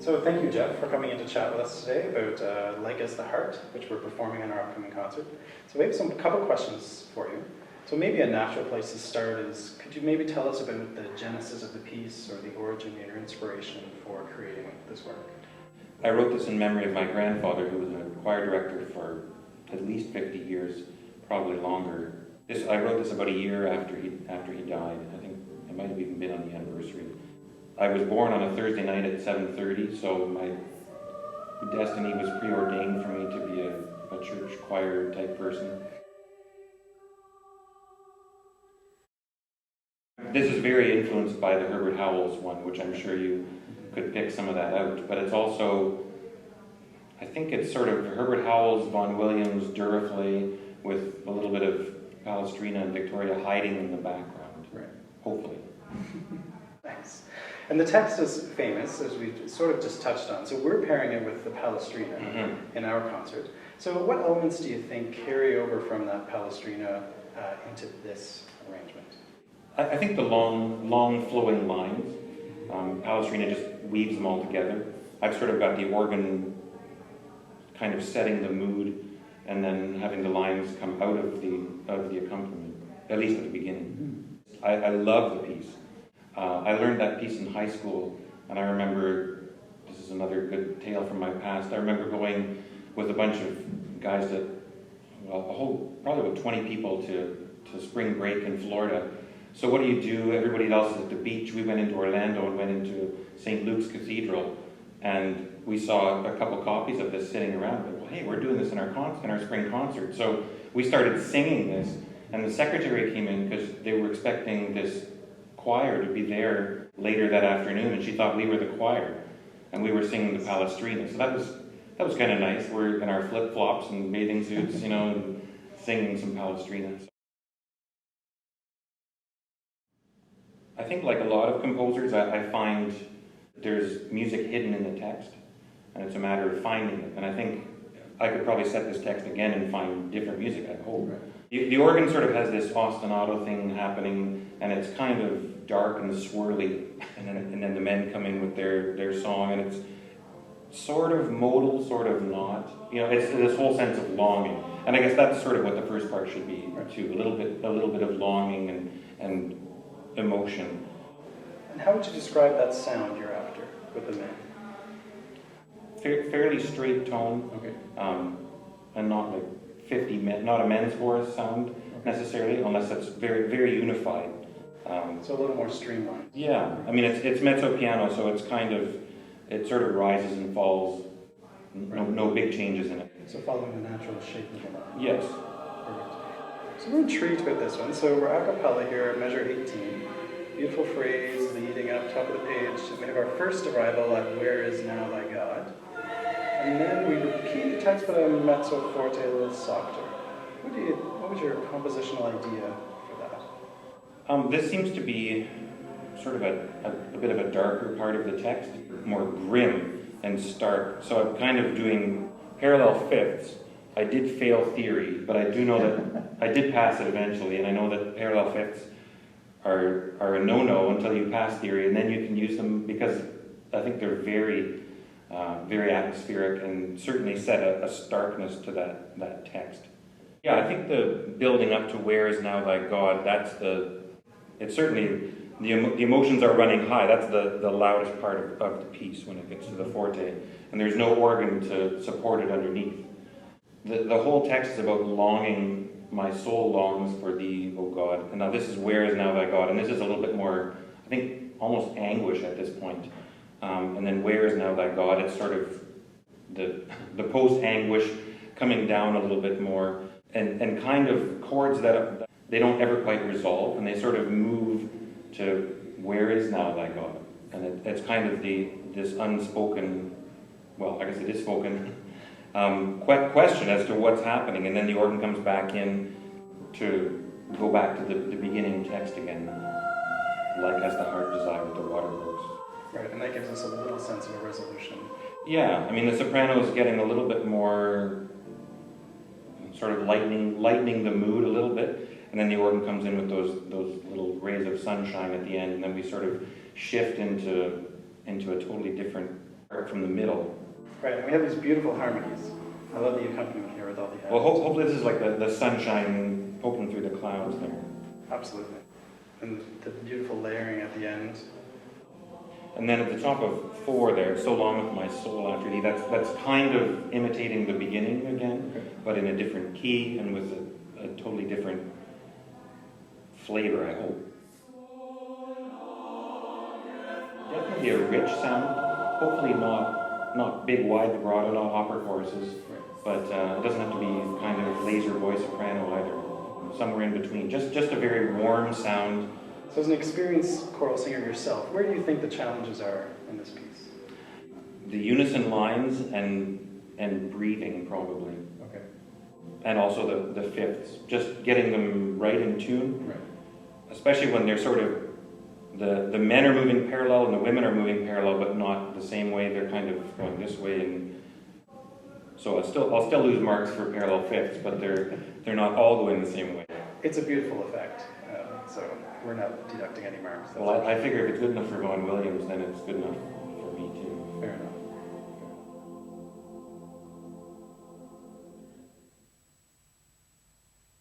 So thank you, Jeff, for coming in to chat with us today about As the Hart, which we're performing in our upcoming concert. So we have a couple questions for you. So maybe a natural place to start is, could you maybe tell us about the genesis of the piece or the origin or inspiration for creating this work? I wrote this in memory of my grandfather, who was a choir director for at least 50 years, probably longer. I wrote this about a year after he died. I think it might have even been on the anniversary. I was born on a Thursday night at 7:30, so my destiny was preordained for me to be a church choir type person. This is very influenced by the Herbert Howells one, which I'm sure you could pick some of that out, but it's also, I think it's sort of Herbert Howells, Vaughan Williams, Duraflay, with a little bit of Palestrina and Victoria hiding in the background, right? Hopefully. Thanks. And the text is famous, as we sort of just touched on, so we're pairing it with the Palestrina in our concert. So what elements do you think carry over from that Palestrina into this arrangement? I think the long flowing lines, Palestrina just weaves them all together. I've sort of got the organ kind of setting the mood, and then having the lines come out of the accompaniment, at least at the beginning. I love the piece. I learned that piece in high school, and I remember, this is another good tale from my past, I remember going with a bunch of guys that, well, probably about 20 people to spring break in Florida. So what do? Everybody else is at the beach. We went into Orlando and went into St. Luke's Cathedral, and we saw a couple copies of this sitting around. Like, well, hey, we're doing this in our spring concert. So we started singing this, and the secretary came in because they were expecting this choir to be there later that afternoon, and she thought we were the choir, and we were singing the Palestrina. So that was kind of nice. We're in our flip-flops and bathing suits, and singing some Palestrina. I think, like a lot of composers, I find there's music hidden in the text, and it's a matter of finding it. And I think I could probably set this text again and find different music, I hope. Right. The organ sort of has this ostinato thing happening, and it's kind of dark and swirly, and then the men come in with their song, and it's sort of modal, sort of not. It's this whole sense of longing. And I guess that's sort of what the first part should be, too. A little bit of longing and emotion. And how would you describe that sound you're after with the men? Fairly straight tone, okay. And not like 50 men, not a men's chorus sound necessarily, unless it's very, very unified. So a little more streamlined. Yeah, I mean it's mezzo piano, so it's it sort of rises and falls. No big changes in it. So following the natural shape of the line. Yes. Perfect. So we're intrigued with this one. So we're a cappella here at measure 18. Beautiful phrase leading up top of the page. We have our first arrival at "Where is now thy God?" And then we repeat the text, but a mezzo forte, a little softer. What was your compositional idea for that? This seems to be sort of a bit of a darker part of the text, more grim and stark. So I'm kind of doing parallel fifths. I did fail theory, but I do know that I did pass it eventually, and I know that parallel fifths are a no-no until you pass theory, and then you can use them because I think they're very, very atmospheric and certainly set a starkness to that text. Yeah, I think the building up to "Where is now thy God," it's certainly, the emotions are running high. That's the loudest part of the piece when it gets to the forte, and there's no organ to support it underneath. The whole text is about longing. My soul longs for thee, O God. And now this is "Where is now thy God?" And this is a little bit more, I think, almost anguish at this point. And then "Where is now thy God?" It's sort of the post-anguish coming down a little bit more, and kind of chords that they don't ever quite resolve, and they sort of move to "Where is now thy God?" And it's kind of this unspoken, well, I guess it is spoken, question as to what's happening, and then the organ comes back in to go back to the beginning text again, like "As the hart desired the water brooks." Right, and that gives us a little sense of a resolution. Yeah, I mean the soprano is getting a little bit more sort of lightening the mood a little bit, and then the organ comes in with those little rays of sunshine at the end, and then we sort of shift into a totally different apart from the middle. Right, and we have these beautiful harmonies. I love the accompaniment here with all the Well, hopefully this is like the sunshine poking through the clouds there. Absolutely. And the beautiful layering at the end. And then at the top of 4 there, So Long With My Soul After Thee, that's kind of imitating the beginning again, but in a different key and with a totally different flavor, I hope. Definitely a rich sound, hopefully not big, wide vibrato, not opera choruses, but it doesn't have to be kind of laser voice soprano either. Somewhere in between, just a very warm sound. So as an experienced choral singer yourself, where do you think the challenges are in this piece? The unison lines and breathing, probably. Okay. And also the fifths, just getting them right in tune. Right. Especially when they're sort of, the men are moving parallel and the women are moving parallel, but not the same way. They're kind of going this way, and so I'll still lose marks for parallel fifths, but they're not all going the same way. It's a beautiful effect, so we're not deducting any marks. Well, I figure if it's good enough for Vaughan Williams, then it's good enough for me too.